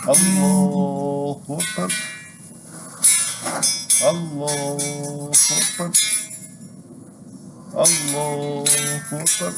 Allahu Akbar. Allahu Akbar. Allahu Akbar.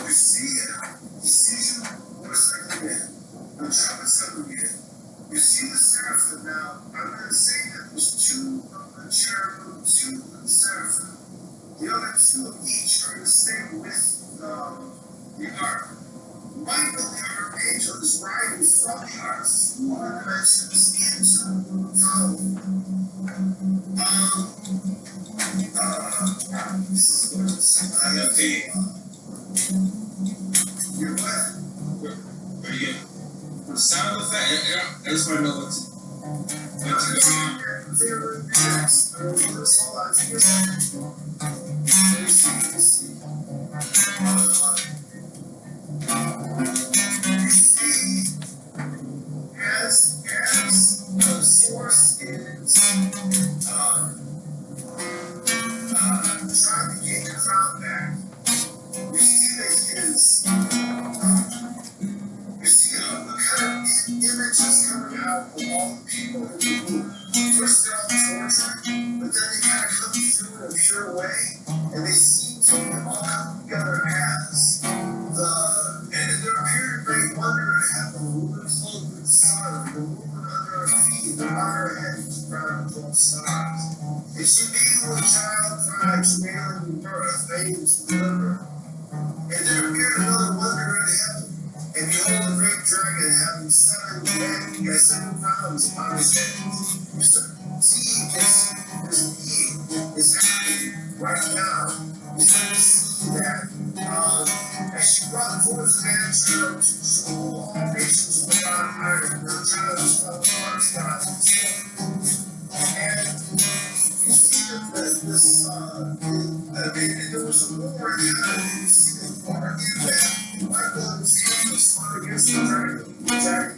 you see it. He sees you, respecting man. The trumpet's going to get. You see the seraphim now. I'm going to say that there's two of the cherubim, two of the seraphim. The other two of each are going to stay with the ark. Michael, the archangel, is riding from the ark, one dimensions into you're what? Where you get? Sound effect. I just want to know what to as the source is trying to get the crowd back, you see that his you see the kind of images coming out of all the people in the room. First they're all tortured, but then they kind of come through in a pure way, and they seem to all come together as and there appeared a great wonder in heaven, the woman clothed with the sun, the woman under her feet, the fire head was crowned with 12 stars. And she made a child cry, travailing in birth, fame to deliver. And there appeared another wonder in heaven. And behold, a great dragon having 7 heads, and 7 crowns upon his head. You see this being is happening right now. You see that as she brought forth the man child to rule all nations with iron, her child was called the first God. And you see that there was a war in heaven. You see the war in that Michael was fought against the dragon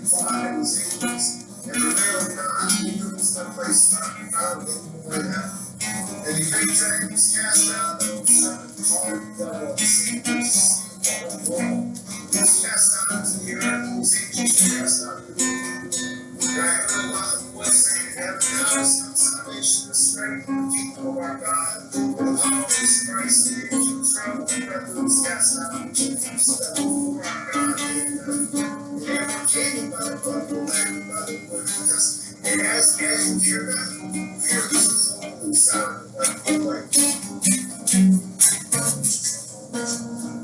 fought and his angels, and prevailed not. Neither was the place found before them. And the great dragon was cast out, and the serpent called the devil, Satan, which is the world. He was cast out into the earth, and his angels were cast out into the earth. And I heard a loud voice saying, heaven now is come salvation and strength in the kingdom of our God, and the power of his Christ, the angels travel together and was cast out into the footsteps before our God. And they overcame by the blood of the Lamb and by the word of the testimony. And as you hear that, hear this holy sound like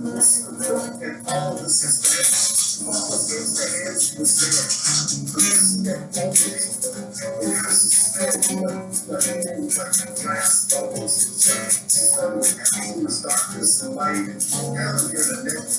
and all of this has been all of the hands of the Spirit. That all it has to spend like glass bubbles and darkness and light and down here the net.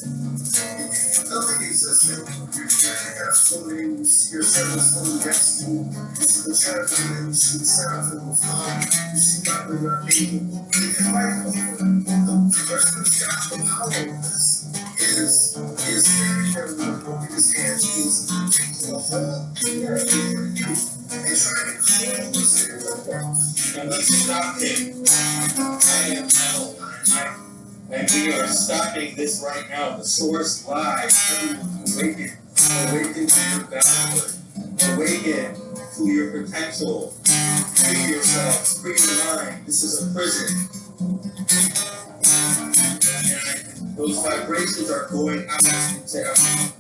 Nothing existed. You're floating, you see your service floating next to you. You see the cherubim, you see the seraphim with God, you see Michael, your angel. And Michael, the person who's got the power of this is standing there with a book in his hands. He's taking the whole world for you and trying to close it in the world. Now let's stop him. I am hell. And we are stopping this right now. The source lies. Everyone awaken. Awaken to your value. Awaken to your potential. Free yourself. Free your mind. This is a prison. And those vibrations are going out into everyone.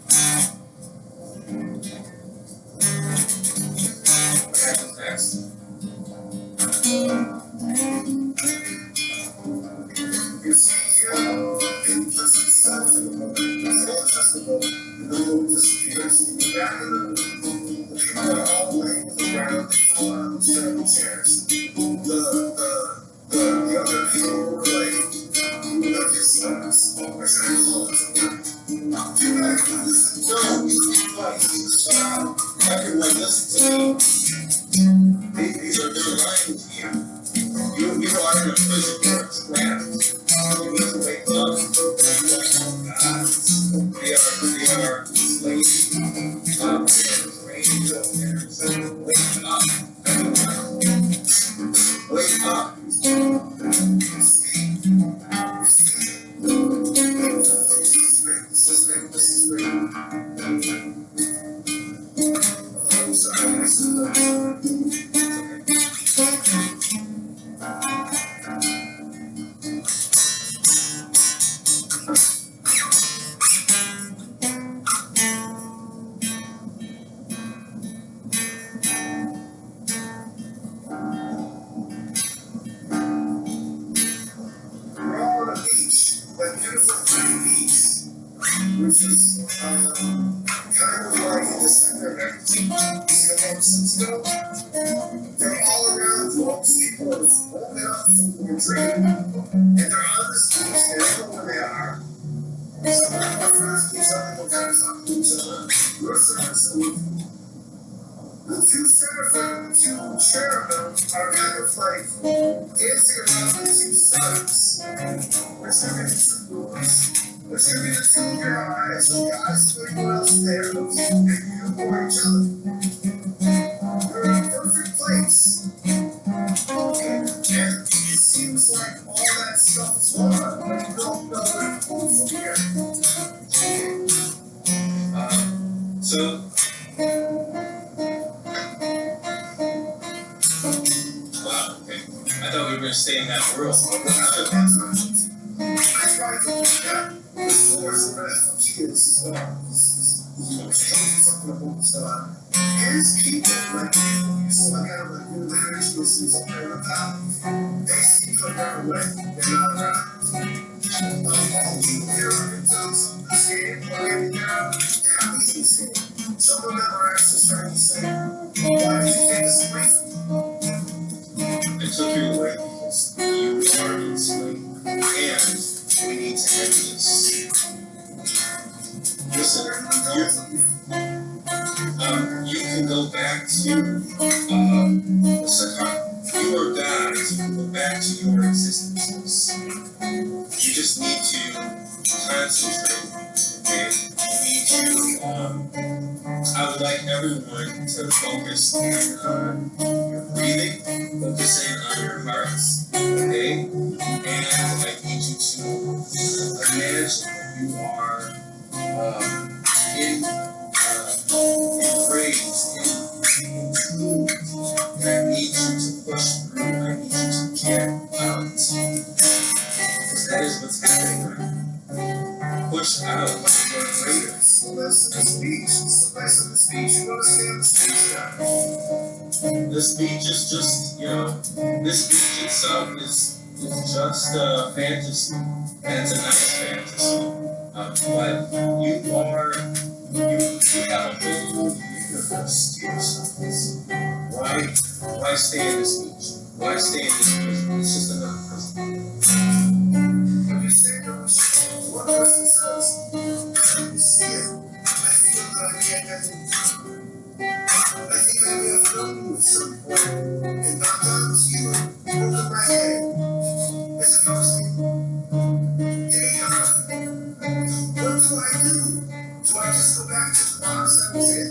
What happens next? You see here, in the itself, in the Old Testament, the Lord disappears. In the back of the room, the people are all laying on the ground, fall on those terrible chairs. The other people were like, who love your sons, are trying to call it to work. You're like, no, stop. Everyone, listen to me. These are lying to you. You are in a prison. You are trapped. You need to wake up. They are slaves. They are trained soldiers. Wake up. Wake up. This is great. which is kind of like in the center of everything. Since ago, they're all around you. All these people are holding up from your dream, and they're on this beach. They don't know where they are. Some of them are friends with each other. They're kind of talking to each other. Your servants are with you. The two seraphim, the two cherubim are kind of like dancing around the two suns. Attributed to yours. Attributed to your eyes. The eyes of everyone else there. And you for each other. You're in a perfect place. And it seems like all that stuff is gone, but you don't know where to go from here. Wow, okay. I thought we were going to stay in that world. I tried to do that. This war is over as much kids. Something about his people, like people you saw like out of like the rituals and something like that. They seem to run away. They're not around. All people here are in terms of this game, or maybe they're happy in this game. Some of them are actually starting to say, why did you take us away from me? I took you away because you are enslaved, and we need to end this. Listen, you can go back to Socrates. You are gods. You can go back to your existences. You just need to concentrate. Okay? You need to. I would like everyone to focus on your breathing, focusing on your hearts. Okay? And I need you to imagine that you are enraged, in food. And I need you to push through. I need you to get out. Because that is what's happening right now. Push out your greater. So listen to the speech. It's the rest of the speech. You understand the speech now? The speech is just, this speech itself is just a fantasy. And it's a nice fantasy. But you have a whole universe to yourselves. Why stay in this speech? Why stay in this prison? It's just another prison. I'm just saying, one person says, you see it. I feel that I can't get it. I think I may have known you at some point. And not down to you, over my head. As opposed to, what do I do? Do I just go back to the box that was in?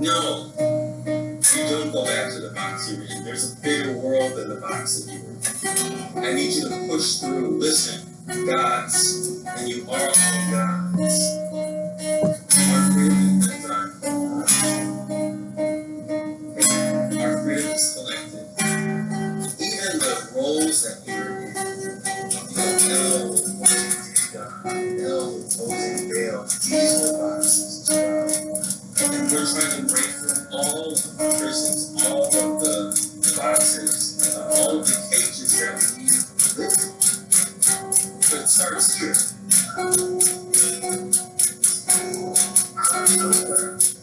No. You don't go back to the box you're in. There's a bigger world than the box that you were in. I need you to push through. Listen, gods, and you are all gods. Our freedom is our freedom is collective. Even the roles that we're in, El opposing God, El opposing Baal, these are boxes as well. And we're trying to break from all of the prisons, all of the boxes, all of the cages that we live in. But it starts here.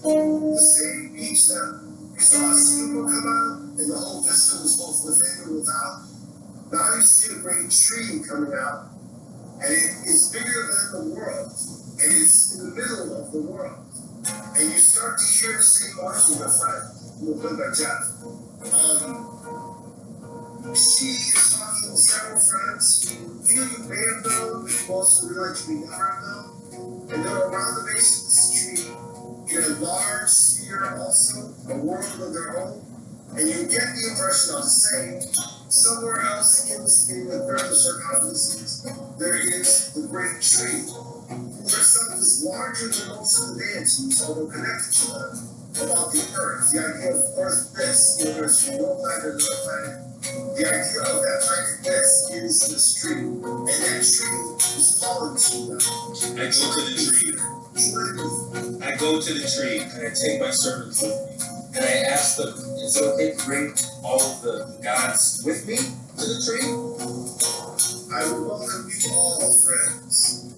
The same beach that you saw a steeple come out, and the whole vista was both within and without. Now you see a great tree coming out, and it is bigger than the world, and it's in the middle of the world. And you start to hear the same voice with a friend, who was played by Geoff. She is talking with several friends who feel you may have known, but you also realize you may never have known. And they're around the base of this tree, in a large sphere also, a world of their own. And you get the impression of the same. Somewhere else in the further circumferences, there is the great tree. There's something that's larger than most of the deities, although connected to them, about the earth. The idea of earth this, there's one planet and another planet. The idea of that planet this is this tree. And that tree is falling to them. I go to the tree. I go to the tree and I take my servants with me. And I ask them, is it okay to bring all of the gods with me to the tree? I will welcome you all, friends.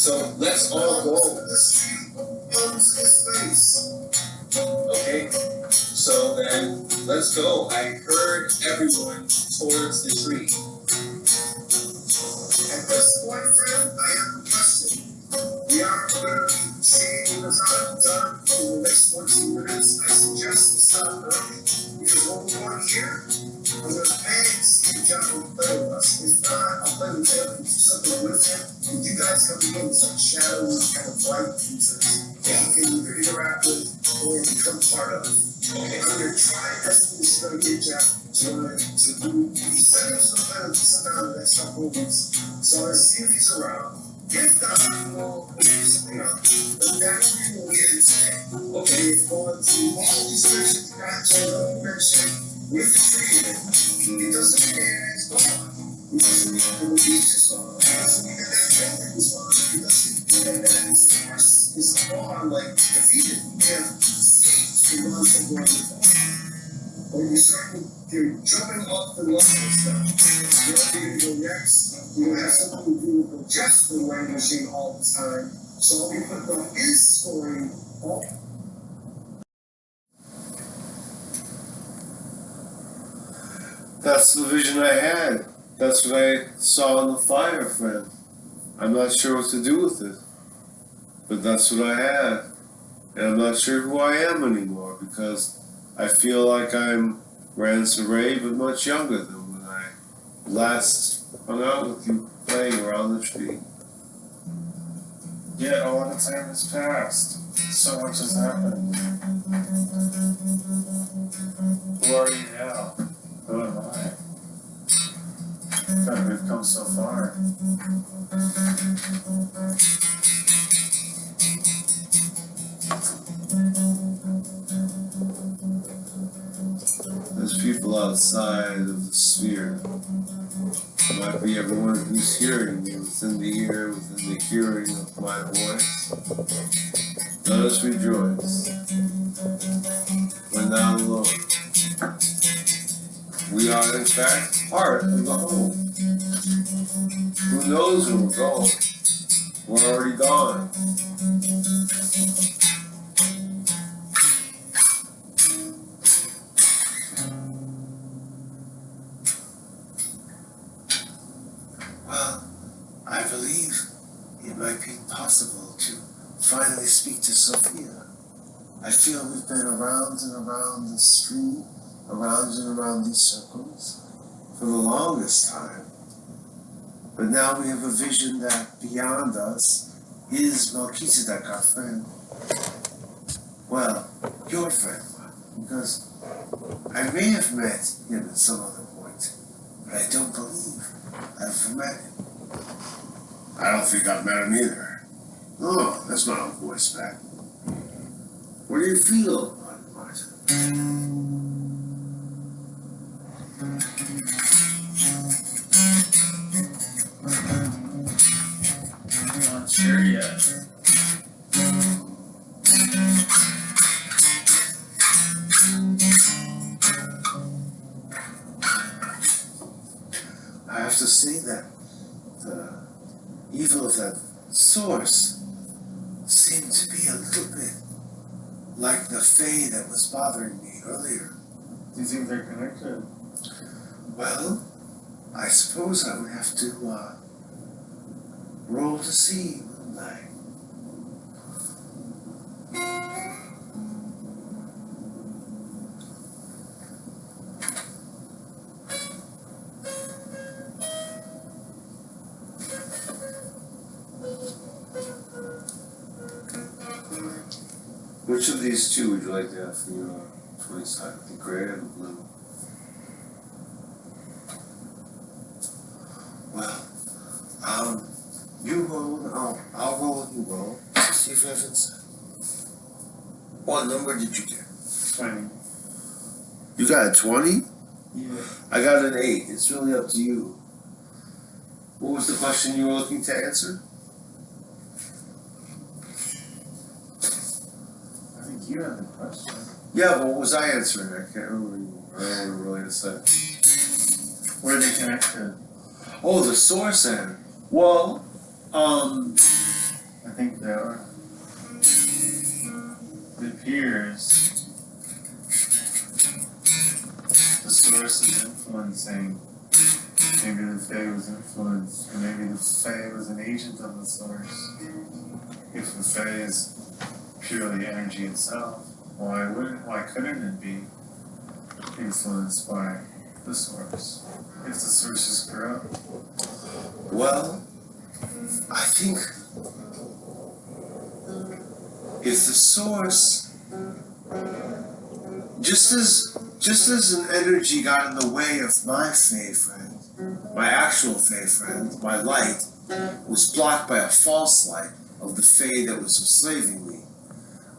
So let's all go. The street owns this place. Okay? So then, let's go. I heard everyone towards the tree. At this point, friend, I have a question. We are going to be seeing the time done in the next 20 minutes. I suggest we stop early because when we want here, I'm going to beg Geoff to play with us. If not, I'll play with him and do something with him. And you guys come in as like shadowy kind of light creatures that you can either interact with or become part of. Okay. I'm going to try everything this is going to get Geoff to do. He said he was going to play with sometime in the next couple of weeks. So I'm going to see if he's around. If not, we'll do something else. But that will be what it is today. Okay, going through all these sections, you mentioned with the tree in it. It doesn't mean that it's gone. It doesn't mean that the beach is gone. It doesn't mean that that building is gone. It doesn't mean that that source is gone, like defeated. We have escaped from nonsense going before. When you're starting, you're jumping up the level stuff. You're ready to go next. You have something to do with just the languishing all the time. So I'll be putting on his story all. That's the vision I had. That's what I saw in the fire, friend. I'm not sure what to do with it. But that's what I had. And I'm not sure who I am anymore because I feel like I'm Ray, but much younger than when I last hung out with you playing around the tree. Yet a lot of time has passed. So much has happened. Who are you now? Who am I? God, we've come so far. There's people outside of the sphere. It might be everyone who's hearing me within the ear, within the hearing of my voice. Let us rejoice. We're not alone. We are, in fact, part of the whole. Who knows where we're going? We're already gone. Well, I believe it might be possible to finally speak to Sophia. I feel we've been around and around the street, around and around these circles for the longest time. But now we have a vision that beyond us is Melchizedek, our friend. Well, your friend, because I may have met him at some other point, but I don't believe I've ever met him. I don't think I've met him either. Oh, that's my own voice back. What do you feel, Martin? I'm not sure yet. I have to say that the evil of that source seemed to be a little bit like the Fae that was bothering me earlier. Do you think they're connected? Well, I suppose I would have to roll to see, wouldn't I? Which of these two would you like to have for your choice? The gray or the blue? Well, you roll and I'll roll and you roll. See if it's... What number did you get? 20. You got a 20? Yeah. I got an 8. It's really up to you. What was the question you were looking to answer? I think you have the question. Yeah, but what was I answering? I can't remember anymore. I don't know what really to say. Where are they connected? Oh, the source end. Well, think that it appears the source is influencing. Maybe the Fae was influenced, or maybe the Fae was an agent of the source. If the Fae is purely energy itself, why couldn't it be influenced by the source? If the source is corrupt? Well, I think if the source, just as an energy got in the way of my Fae friend, my actual Fae friend, my light, was blocked by a false light of the Fae that was enslaving me,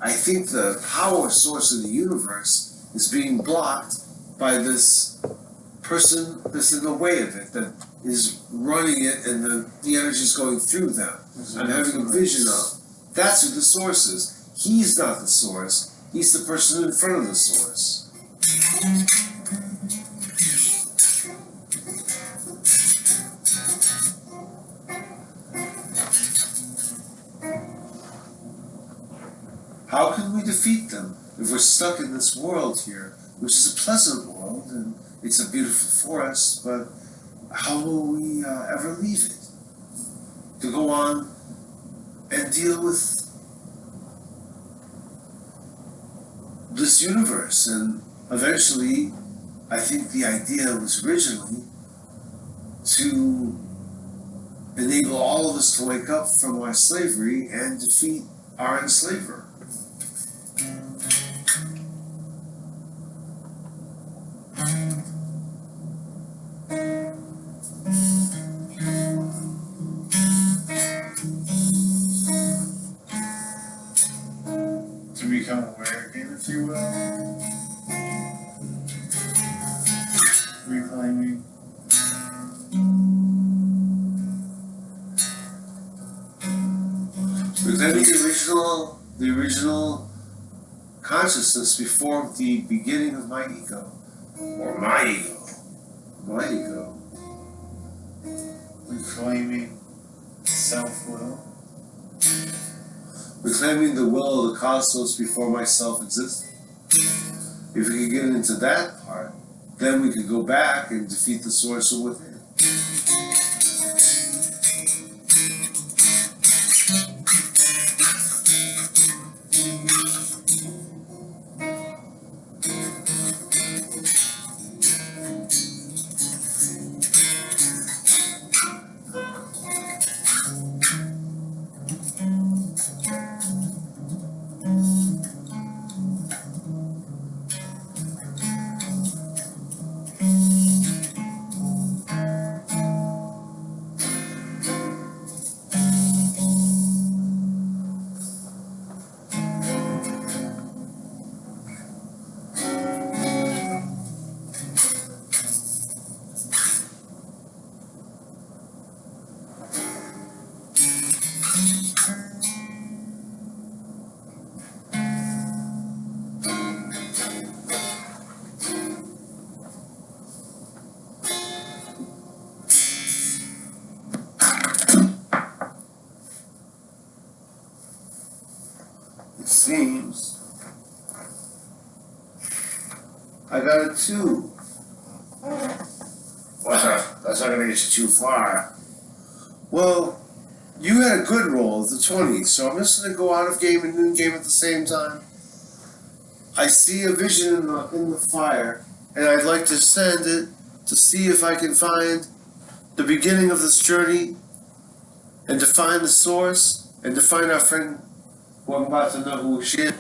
I think the power source of the universe is being blocked by this person that's in the way of it, that is running it, and the energy is going through them. I'm having a vision of. That's who the source is. He's not the source. He's the person in front of the source. How can we defeat them if we're stuck in this world here, which is a pleasant world, and it's a beautiful forest, but how will we ever leave it? To go on and deal with this universe. And eventually, I think the idea was originally to enable all of us to wake up from our slavery and defeat our enslaver. To become aware again, if you will. Reclaiming. Reclaiming the original consciousness before the beginning of my ego. Or my ego. My ego. Reclaiming self-will. Reclaiming the will of the cosmos before myself existed. If we could get into that part, then we could go back and defeat the source from within. Seems I got a 2. Well, that's not gonna get you too far. Well, you had a good roll of the 20, so I'm just gonna go out of game and in game at the same time. I see a vision in the fire, and I'd like to send it to see if I can find the beginning of this journey, and to find the source, and to find our friend who I'm about to know who she is.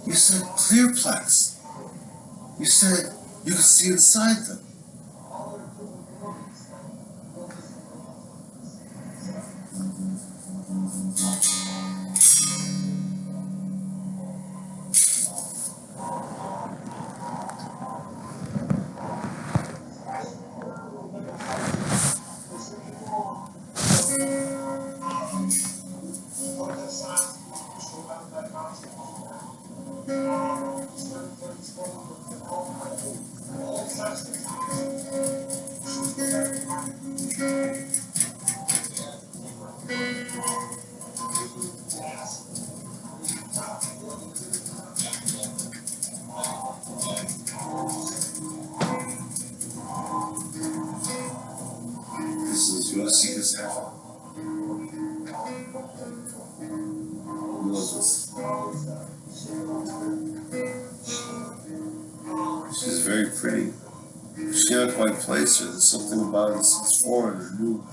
You said clearplex. You said you could see inside them. Through seekers heaven. Lotus. She's very pretty. She can't quite place her. There's something about it that seems foreign or new.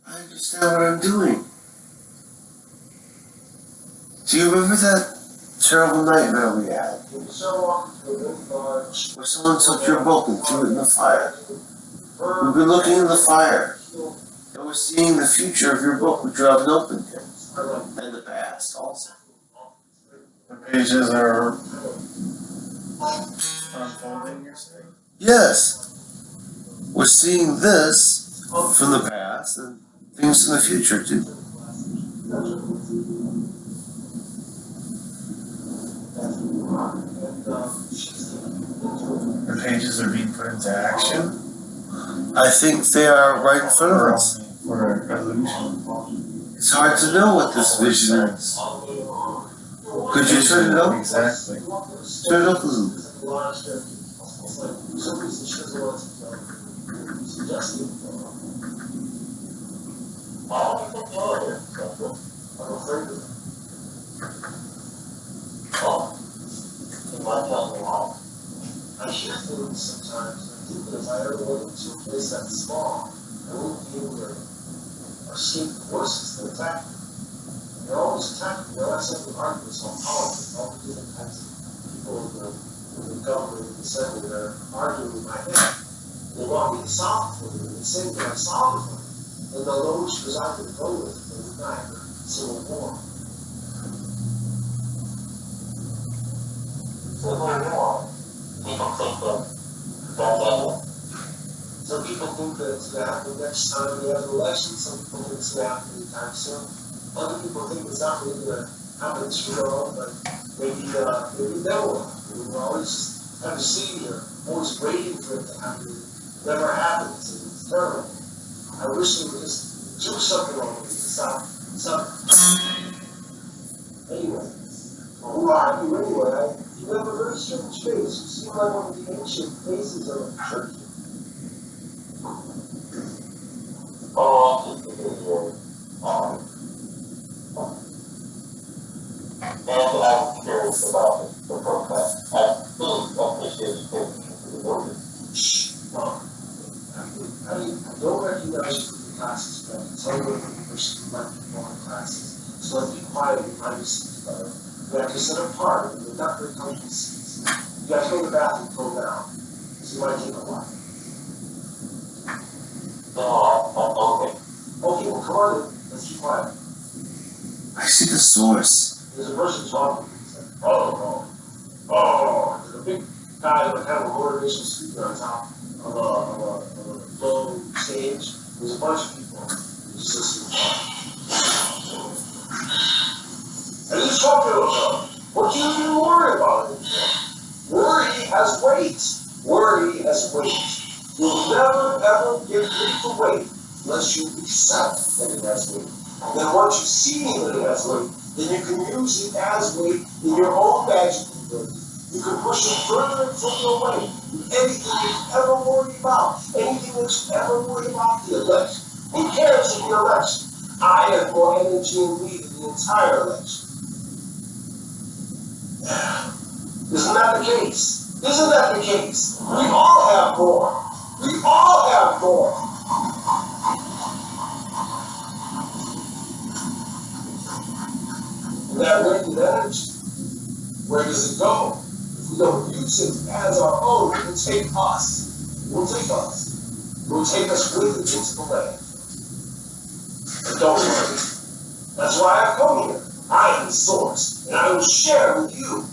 I understand what I'm doing. Do you remember that terrible nightmare we had? Where someone took your book and threw it in the fire. We've been looking in the fire, and we're seeing the future of your book, which you haven't opened yet, and the past also. The pages are unfolding, you're saying? Yes. We're seeing this from the past and things in the future too. The pages are being put into action? I think they are right in front of us. For illusion. It's hard to know what this vision is. Could you turn it up? Exactly. Turn it up a little bit. I hear things sometimes, and I think that if I ever went into a place that small, I wouldn't be able to escape the forces that attack me. They're always attacking me. That's like the arguments on politics, all the different kinds of people in the government and the assembly that are arguing in my head. They want me to solve it for them, and they say that I solve it for them. And they'll lose because I can go with it, they would not have a civil war. Civil war? People think that some people think that it's going to happen next time we have an election. Some people think it's going to happen anytime soon. Other people think it's not really going to happen tomorrow, but maybe never will. We're always just have a seed here, always waiting for it to happen. It never happens. It's terrible. I wish they would just do something on it to stop. Anyway, who are you anyway? You have a very strange face. You seem like one of the ancient faces of a church. Oh, I'm just a visual. That's what I was curious about the program. I really appreciate you taking me to the building. I don't recognize you from the classes, but I can tell you what the person who might be more in classes. So let's be quiet and find your seats better. You have to sit apart, and they're not very comfortable seats. You have to go to the bathroom, go down. So you might take a while. Okay. Okay, well, come on in. Let's keep quiet. I see the source. There's a person talking. He's like, there's a big guy with kind of a motivational speaker on top of a low stage. There's a bunch of people. There's sisters. And this popular, what do you even worry about it? Worry has weight. Worry has weight. You'll never ever get rid of the weight unless you accept that it has weight. And then once you see that it has weight, then you can use it as weight in your own magical ability. You can push it further and further away. Anything you've ever worried about, anything that you ever worried about the election. Who cares if you're election? I have more energy in me than the entire election. Isn't that the case? Isn't that the case? We all have more. We all have more. And that weighted energy, where does it go? If we don't use it as our own, it will take us. It will take us. It will take us with it into the land. But don't worry. That's why I've come here. I am the source, and I will share with you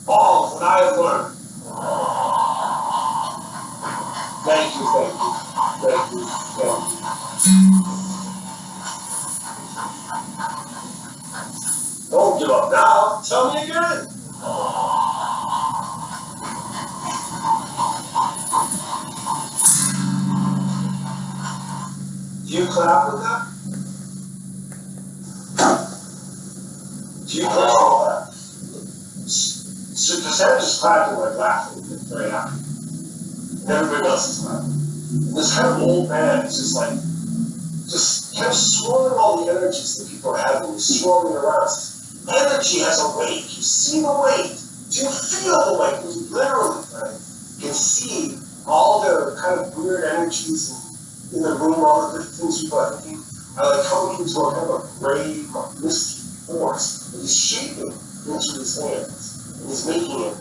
all of what I have learned. Thank you, thank you, thank you, thank you. Don't give up now. Tell me again. Do you clap with that? Do you clap with that? So Cassandra's clapping like laughing, very happy. And everybody else is laughing. And this kind of old man is just like, just kind of swirling all the energies that people are having, swirling around. Energy has a weight. You see the weight. You feel the weight. You literally can see all the kind of weird energies in the room, all the different things people are thinking. I like coming into a kind of a gray, misty force that is shaping into his hands. And he's making it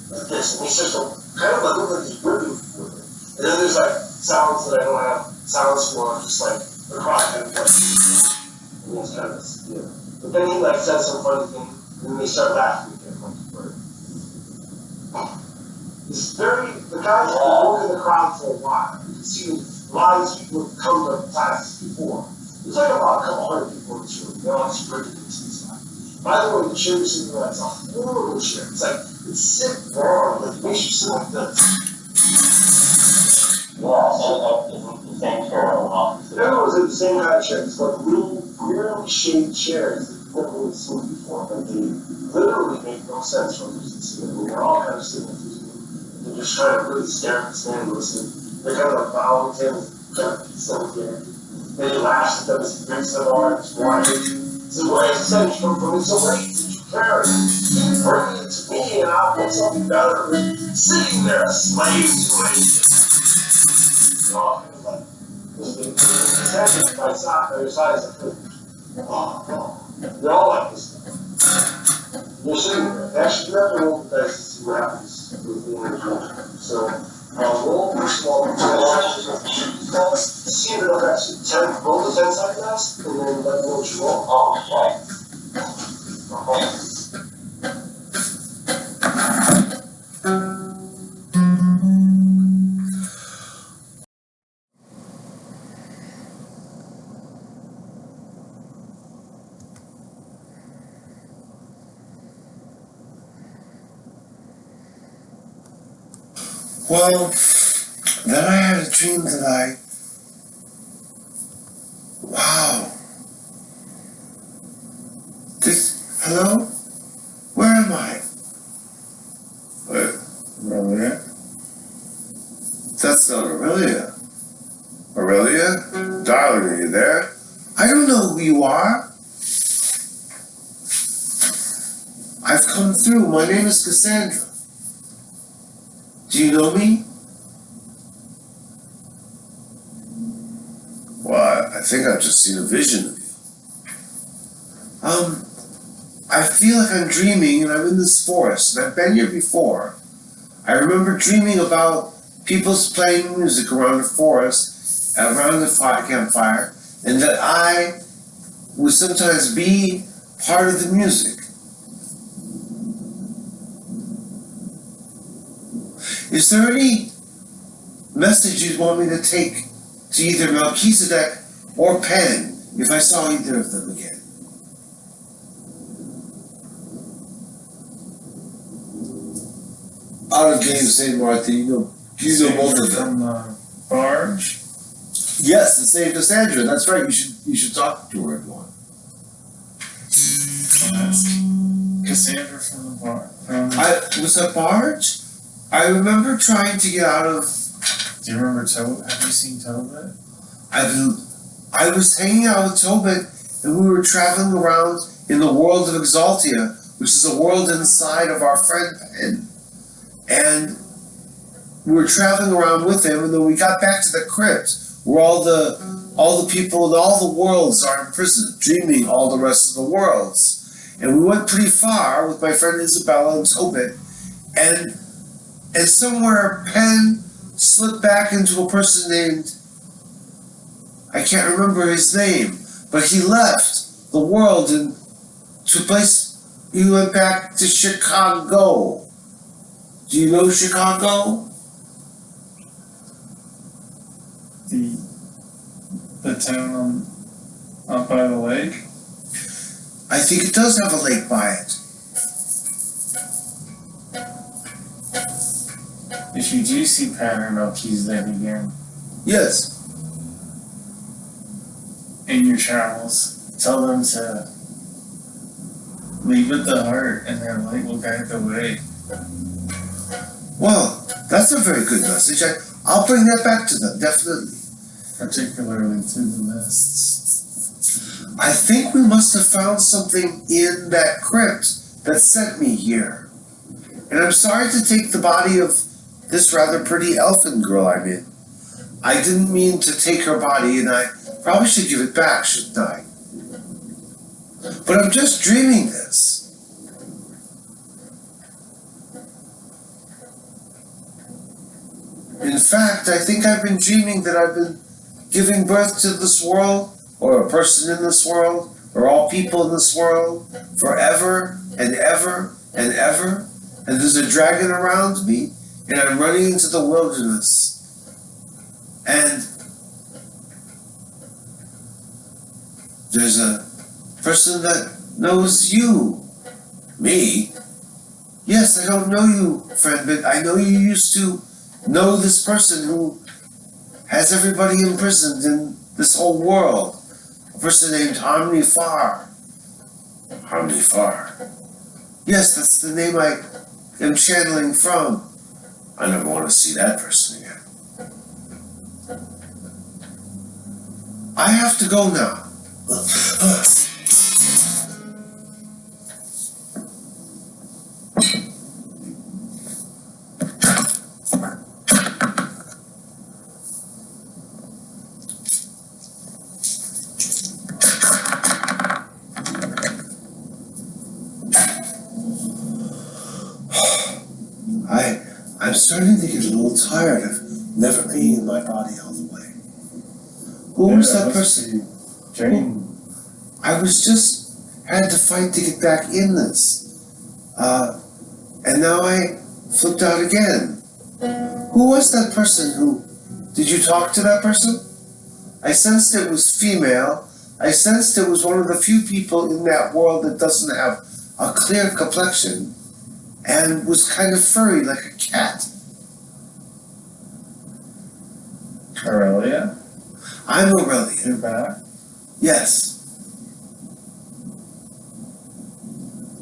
like this. And he's just kind of like look like he's ripping with it. And then there's like sounds that I don't have sounds for, just like the crowd kind of like, and it's kind of, yeah. But then he like says some funny thing, and then they start laughing again like a bird. It's very, the guy's been working the crowd for a while. You can see a lot of these people have come to classes before. There's like about a couple hundred people in the room. They're all spread into this stuff. By the way, the chair you're sitting on is a horrible chair. It's like, it's sick, wrong, like it makes you sit like this. Yeah, so the same chair. Everyone's in the same kind of chair. It's like little, weirdly shaped chairs that you've never really seen before. But they literally make no sense from this. They're all kind of sitting there. They're just trying to really stare at this man and listen. They're kind of like bowing to him, kind of stuff there. Then he laughs at them as he drinks them all. It's wine. This is where his essence from it's a weight that you carry. Bring it to me and I'll put something better than sitting there a slave to it. They're all kind of like, the by their size of food. They're all like this. You're sitting there. Actually, you have to roll the dice to see what happens with the energy. So, roll for small see if it'll actually roll the 10-sided dice, and then let me know what you roll. Oh, right. Okay. Well, then I had a dream that wow. Hello? Where am I? Wait, Aurelia? That's not Aurelia. Aurelia? Darling, are you there? I don't know who you are. I've come through. My name is Cassandra. Do you know me? Well, I think I've just seen a vision of you. I feel like I'm dreaming and I'm in this forest, and I've been here before. I remember dreaming about people playing music around the forest, around the campfire, and that I would sometimes be part of the music. Is there any message you'd want me to take to either Melchizedek or Pen, if I saw either of them again. Out of game, St. Martin, you know both of them. From the barge? Yes, the same Cassandra. That's right. You should talk to her if you want. Cassandra from the barge. Was a barge? I remember trying to get out of. Do you remember Tobit? Have you seen Tobit? I was hanging out with Tobit, and we were traveling around in the world of Exaltia, which is a world inside of our friend Pen. And we were traveling around with him, and then we got back to the crypt, where all the people in all the worlds are imprisoned, dreaming all the rest of the worlds. And we went pretty far with my friend Isabella and Tobit, and somewhere Pen slipped back into a person named, I can't remember his name, but he left the world and to a place, he went back to Chicago. Do you know Chicago? The town up by the lake? I think it does have a lake by it. If you do see Pattern or Melchizedek again Yes. in your travels, tell them to leave with the heart and their light will guide the way. Well, that's a very good message. I'll bring that back to them, definitely. Particularly through the mists. I think we must have found something in that crypt that sent me here. And I'm sorry to take the body of this rather pretty elfin girl I'm in. I didn't mean to take her body, and I probably should give it back, shouldn't I? But I'm just dreaming this. In fact, I think I've been dreaming that I've been giving birth to this world, or a person in this world, or all people in this world, forever and ever and ever, and there's a dragon around me, and I'm running into the wilderness. And there's a person that knows you. Me? Yes, I don't know you, friend, but I know you used to know this person who has everybody imprisoned in this whole world. A person named Harmony Farr. Harmony Farr. Yes, that's the name I am channeling from. I never want to see that person again. I have to go now. I'm starting to get a little tired of never being in my body all the way. Who was that person? Jane. I was just had to fight to get back in this. And now I flipped out again. Who was that person who... Did you talk to that person? I sensed it was female. I sensed it was one of the few people in that world that doesn't have a clear complexion and was kind of furry like a cat. Aurelia? I'm Aurelia. You're back? Yes.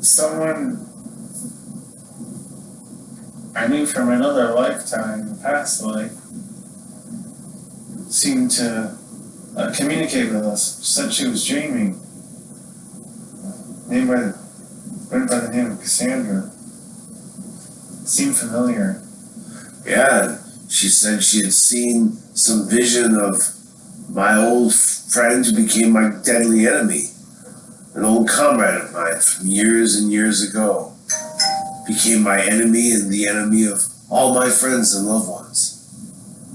Someone I knew from another lifetime, past life, seemed to communicate with us. She said she was dreaming. Went by the name of Cassandra. Seemed familiar. Yeah, she said she had seen some vision of my old friend who became my deadly enemy. An old comrade of mine from years and years ago. Became my enemy and the enemy of all my friends and loved ones.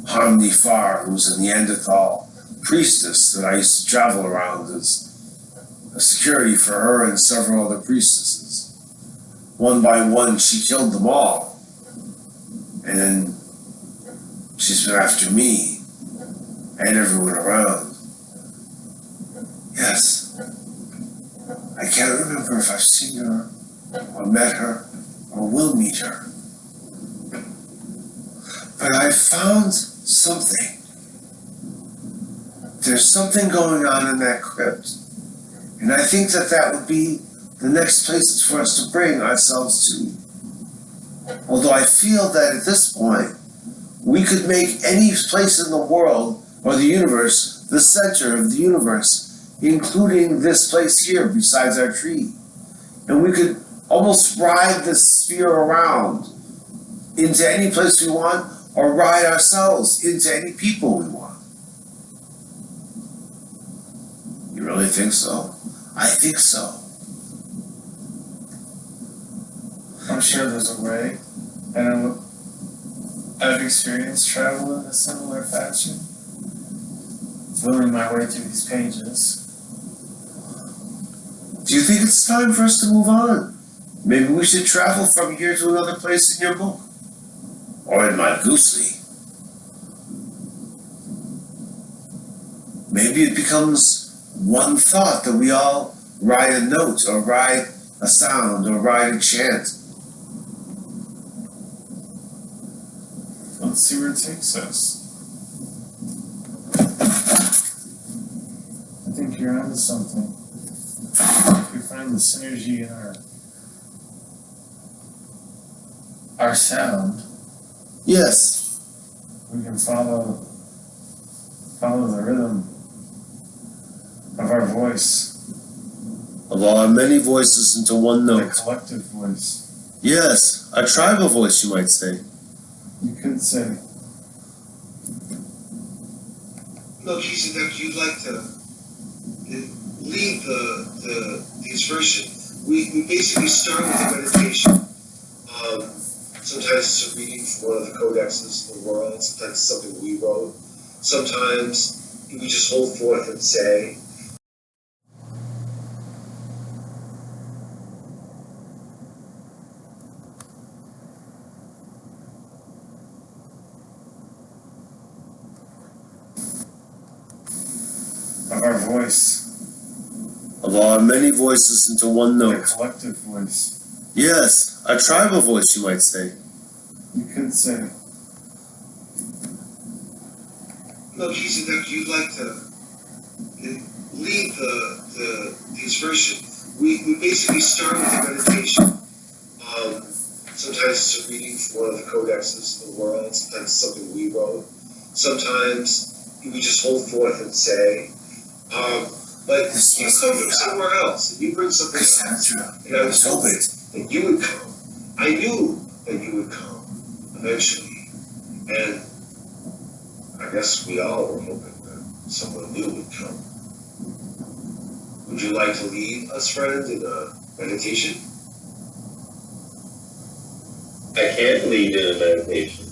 Harmony Farr, who was a Neanderthal priestess that I used to travel around as a security for her and several other priestesses. One by one, she killed them all. And then she's been after me and everyone around. remember if I've seen her, or met her, or will meet her. But I found something. There's something going on in that crypt. And I think that that would be the next place for us to bring ourselves to. Although I feel that at this point, we could make any place in the world or the universe the center of the universe, including this place here besides our tree. And we could almost ride this sphere around into any place we want, or ride ourselves into any people we want. You really think so? I think so. I'm sure there's a way, and I've experienced travel in a similar fashion, willing my way through these pages. Do you think it's time for us to move on? Maybe we should travel from here to another place in your book. Or in my goosely. Maybe it becomes one thought that we all write a note, or write a sound, or write a chant. Let's see where it takes us. I think you're onto something. If we find the synergy in our sound, Yes. we can follow the rhythm of our voice, Of our many voices into one the note. collective voice. Yes, a tribal voice, you might say. You could say, Melchizedek, you'd like to lead these versions. We basically start with a meditation. Sometimes it's a reading from one of the codexes of the world. Sometimes it's something we wrote. Sometimes we just hold forth and say. of our voice, Of our many voices into one the note. collective voice. Yes, a tribal voice, you might say. You could say, Melchizedek, you'd like to lead these versions. We basically start with a meditation. Sometimes it's a reading from one of the codexes of the world. Sometimes it's something we wrote. Sometimes we just hold forth and say. But you come from somewhere else, and you bring something else. And I was hoping that you would come. I knew that you would come eventually. And I guess we all were hoping that someone new would come. Would you like to lead us, friend, in a meditation? I can't lead in a meditation.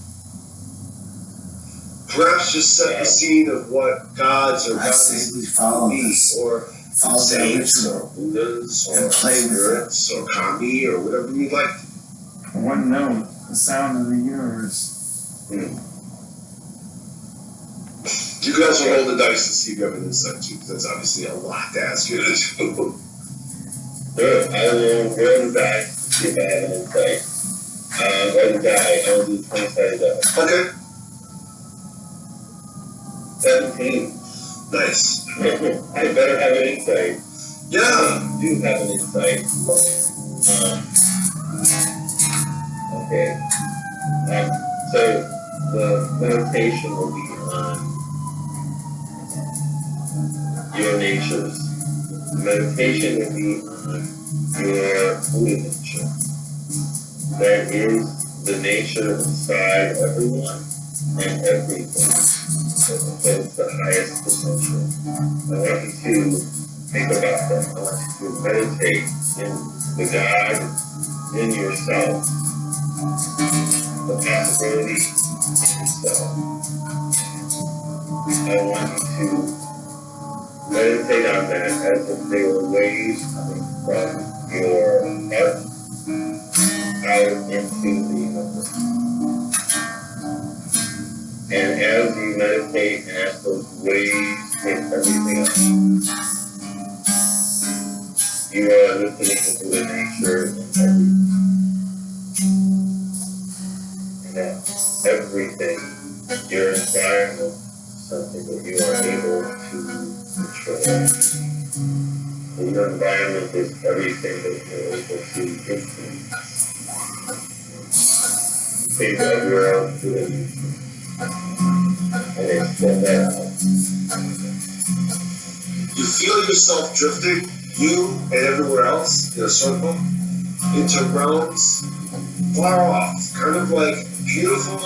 Perhaps just set the scene of what gods or I say we goddesses follow be, this. or Follow the saints, or ritual. Buddhas, And or play with it. spirits, or kami, or whatever you'd like. one note, the sound of the universe. You can also roll the dice to see if you have an insight too, because that's obviously a lot to ask you to do. Sure, I will roll the dice to see if I have an insight. Roll the die, I will do 20-sided die. Okay. 17. Nice. I better have an insight. Yeah. I do have an insight. Okay. So the meditation will be on your natures. The meditation will be on your Buddha nature. That is the nature inside everyone and everything. That's the highest potential. I want you to think about that. I want you to meditate in the God in yourself, the possibility in yourself. I want you to meditate on that as if they were waves coming from your heart out into the universe. And as you meditate and as those waves hit everything else, You are listening to the nature of everything. Your environment, something that you are able to control. And your environment is everything that you're able to influence. Think of your own good and extend that out. You feel yourself drifting, you and everywhere else in a circle, into realms far off, kind of like beautiful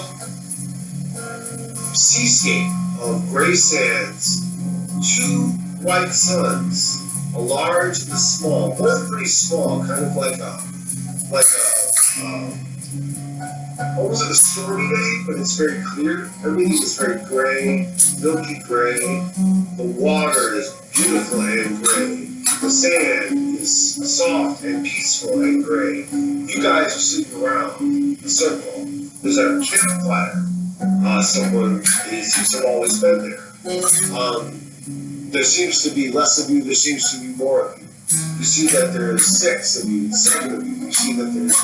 seascape of gray sands, two white suns, a large and a small, both pretty small, kind of like a almost like a stormy day, but it's very clear. Everything is very gray, milky gray. The water is beautiful and gray. The sand is soft and peaceful and gray. You guys are sitting around a circle. There's a campfire. Someone seems to have always been there. There seems to be less of you. There seems to be more of you. You see that there's 6 of you, 7 of you. You see that there's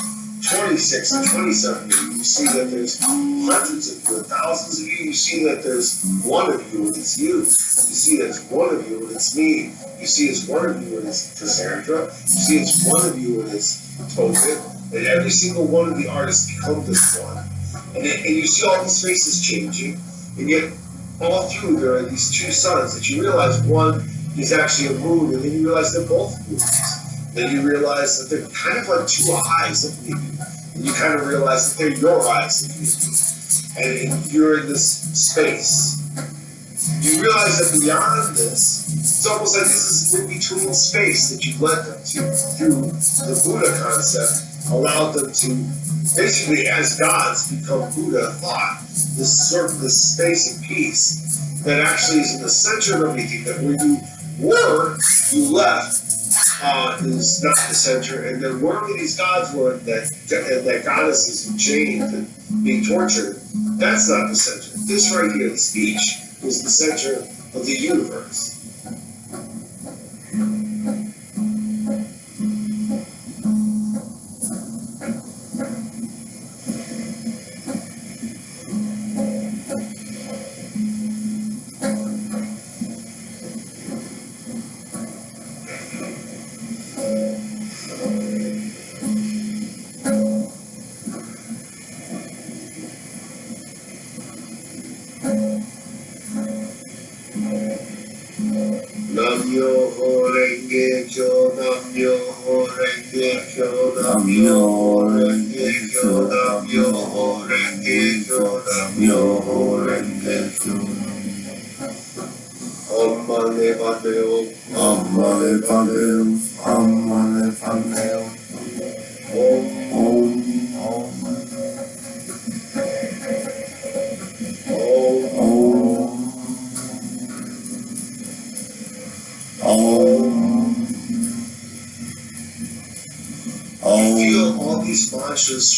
26 and 27 of you. You see that there's hundreds of you and thousands of you. You see that there's one of you and it's you. You see that it's one of you and it's me. You see it's one of you and it's Cassandra. You see it's one of you and it's Token. And every single one of the artists become this one. And you see all these faces changing. And yet all through there are these 2 suns that you realize one is actually a moon, and then you realize they're both moons. Then you realize that they're kind of like 2 eyes looking at you. And you kind of realize that they're your eyes looking at you. And you're in this space. You realize that beyond this, it's almost like this is in between space that you've led them to through the Buddha concept, allowed them to basically, as gods, become Buddha thought. This sort of this space of peace that actually is in the center of everything, that where you were, you left, is not the center, and then wherever these gods were, that goddesses in chains and being tortured, that's not the center. This right here, this beach, is the center of the universe.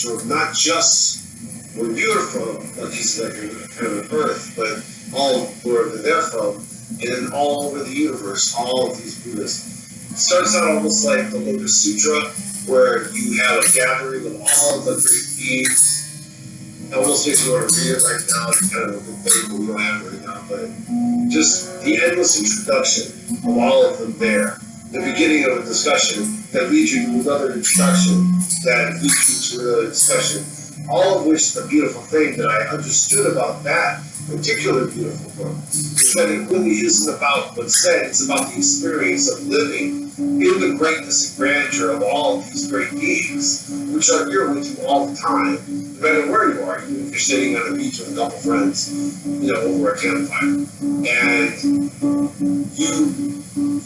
From not just where you're from, Melchizedek and heaven and earth, but all wherever they're from, and then all over the universe, all of these Buddhists. It starts out almost like the Lotus Sutra, where you have a gathering of all the great beings. It almost makes you want to read it right now. It's kind of a good thing, but we don't have it right now. But just the endless introduction of all of them there. The beginning of a discussion that leads you to another introduction that leads you to another discussion. All of which, the beautiful thing that I understood about that particular beautiful book is that it really isn't about what's said, it's about the experience of living in the greatness and grandeur of all of these great beings, which are here with you all the time, no matter where you are, even if you're sitting on a beach with a couple friends, over a campfire. And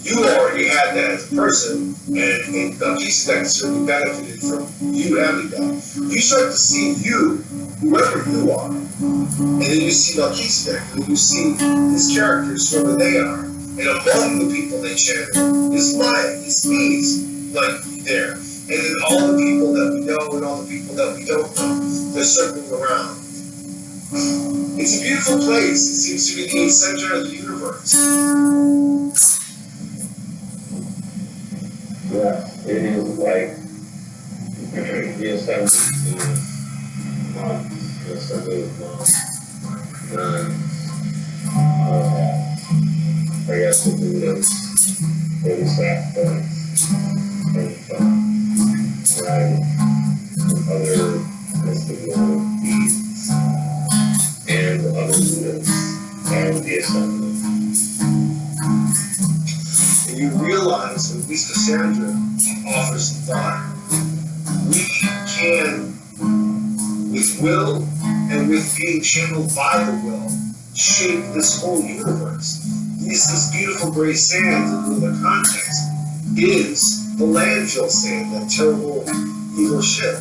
you already had that as a person, and Melchizedek certainly benefited from you having that. You start to see you, whoever you are, and then you see Melchizedek, and you see his characters, whoever they are. And among the people they chanted is life, is me, like there. And then all the people that we know and all the people that we don't know, they're circling around. It's a beautiful place. It seems to be the center of the universe. that it is like the assembly to mom, the assembly of mom, I guess the Buddhas, Bodhisattvas, right, and other mystical beings, and other Buddhas, and the assembly. And you realize, at least Cassandra offers the thought, we can, with will and with being channeled by the will, shape this whole universe. This beautiful gray sand in the context is the landfill sand, that terrible evil ship.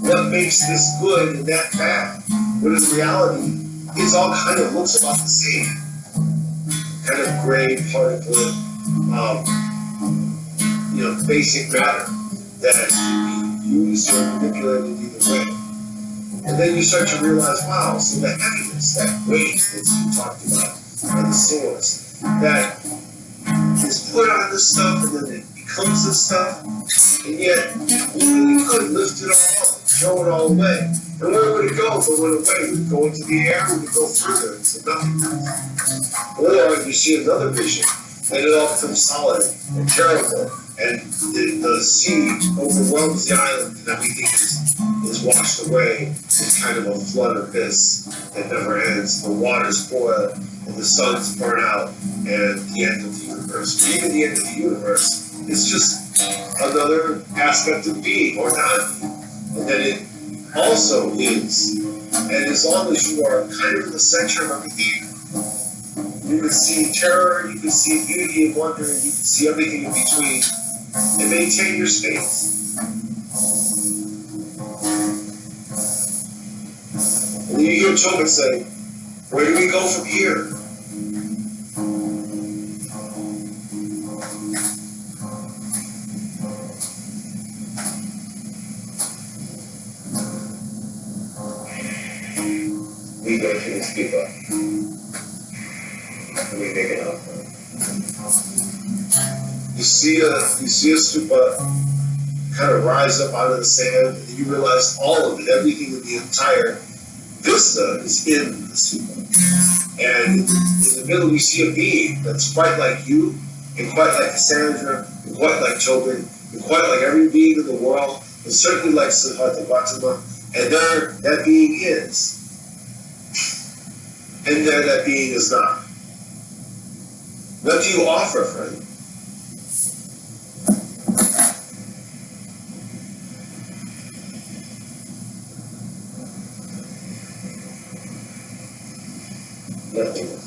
What makes this good and that bad? When in reality, it all kind of looks about the same. Kind of gray particle, basic matter that can be used or manipulated either way. And then you start to realize, wow, so the heaviness, that weight that you talked about, and the source, that is put on this stuff and then it becomes this stuff, and yet you really could lift it all up and throw it all away. And where would it go if it went away? Would it go into the air? Would it go further into nothingness? Or you see another vision, and it all becomes solid and terrible, and the sea overwhelms the island, and everything is washed away in kind of a flood abyss that never ends. The waters boil, and the suns burn out, and the end of the universe. Or even the end of the universe is just another aspect of being or non-being. And then it also is. And as long as you are kind of in the center of everything, you can see terror, you can see beauty and wonder, and you can see everything in between, and maintain your space. And then you hear Tobin say, where do we go from here? We go to the stupa. We make an offering. You see a stupa kind of rise up out of the sand, and you realize all of it, everything in the entire vista is in the stupa. And in the middle you see a being that's quite like you, and quite like Cassandra, and quite like Tobin, and quite like every being in the world, and certainly like Siddhartha Gautama, and there that being is. And there that being is not. What do you offer, friend? Nothingness.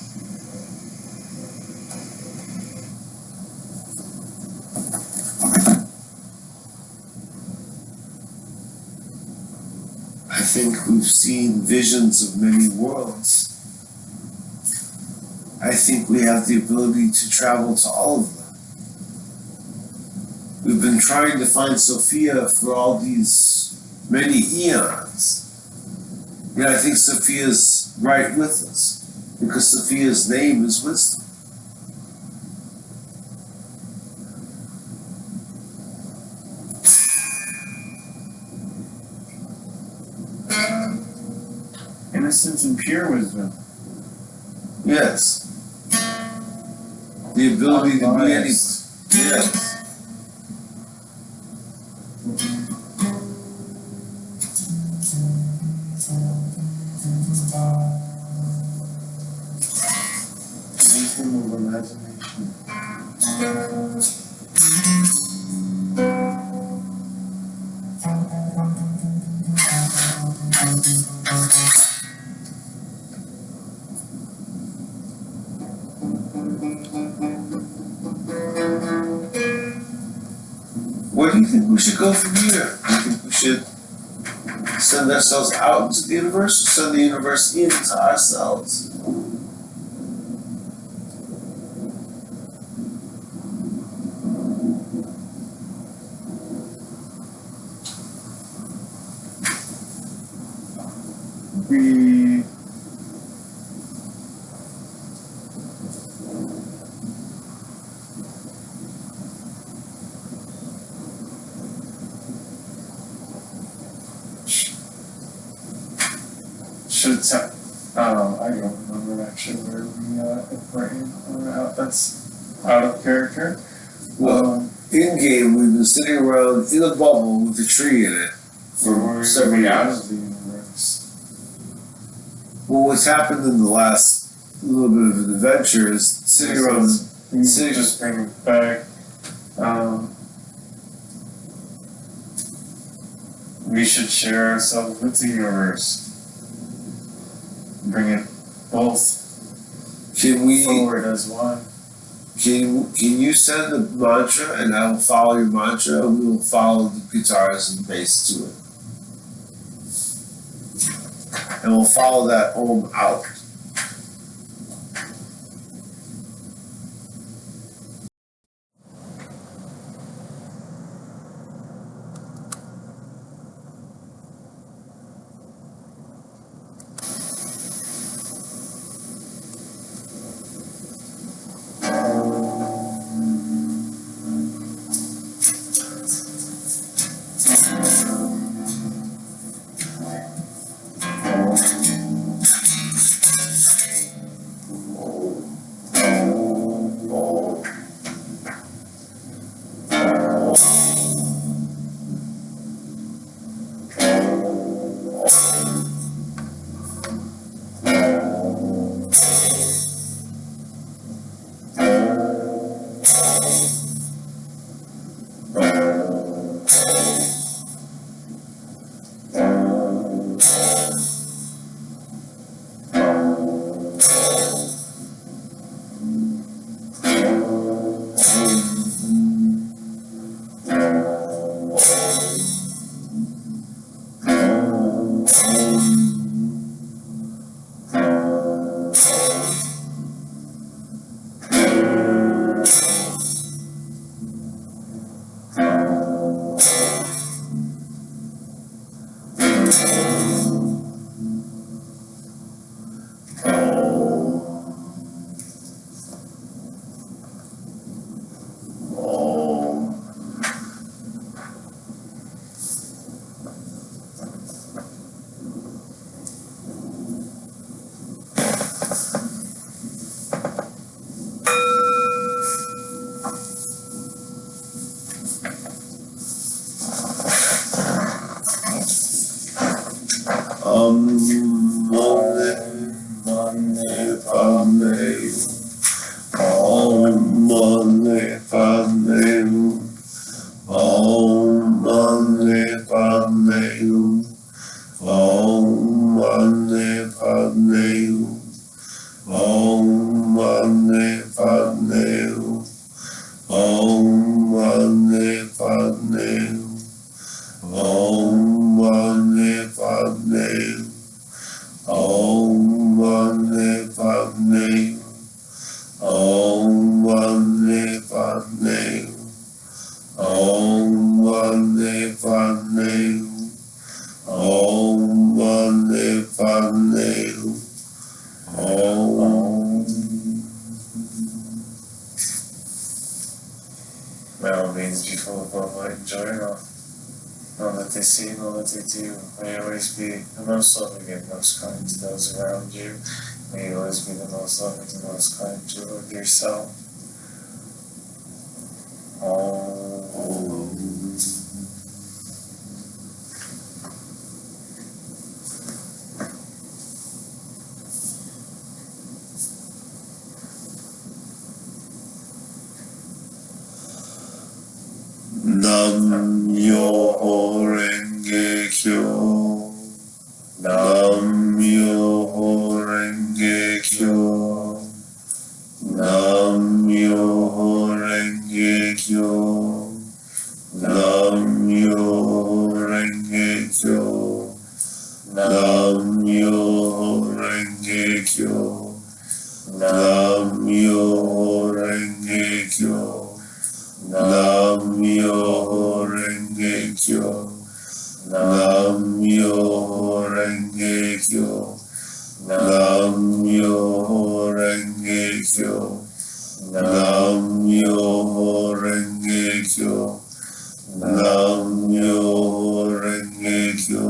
I think we've seen visions of many worlds. I think we have the ability to travel to all of them. We've been trying to find Sophia for all these many eons. Yet I think Sophia's right with us, because Sophia's name is wisdom. Innocence and pure wisdom. Yes. The ability to be anyone. Yes. Wisdom of imagination. Where do you think we should go from here? Do you think we should send ourselves out into the universe, or send the universe into ourselves? We I don't remember actually where we're out. That's out of character. Well, in game, we've been sitting around in a bubble with a tree in it for several years. Well, what's happened in the last little bit of an adventure is sitting around. Just bring it back. We should share ourselves with the universe. Bring it both forward as one. Can you send the mantra and I will follow your mantra, and we will follow the guitars and bass to it. And we'll follow that Om out. Melodies be full of love, light, and joy, and all that they see and all that they do. May you always be the most loving and most kind to those around you. May you always be the most loving and most kind to yourself. Nam Myoho Renge Kyo. Nam Myoho Renge Kyo. Nam Myoho Renge Kyo. Nam Myoho Renge Kyo. Nam Myoho Renge Kyo. Nam Myoho Renge Kyo. Nam Myoho Renge Kyo. Nam Myoho Renge Kyo. Nam Myoho Renge Kyo. Nam Myoho Renge Kyo. Nam Myoho Renge Kyo.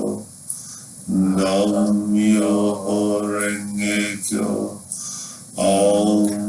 Nam Myoho go. Om.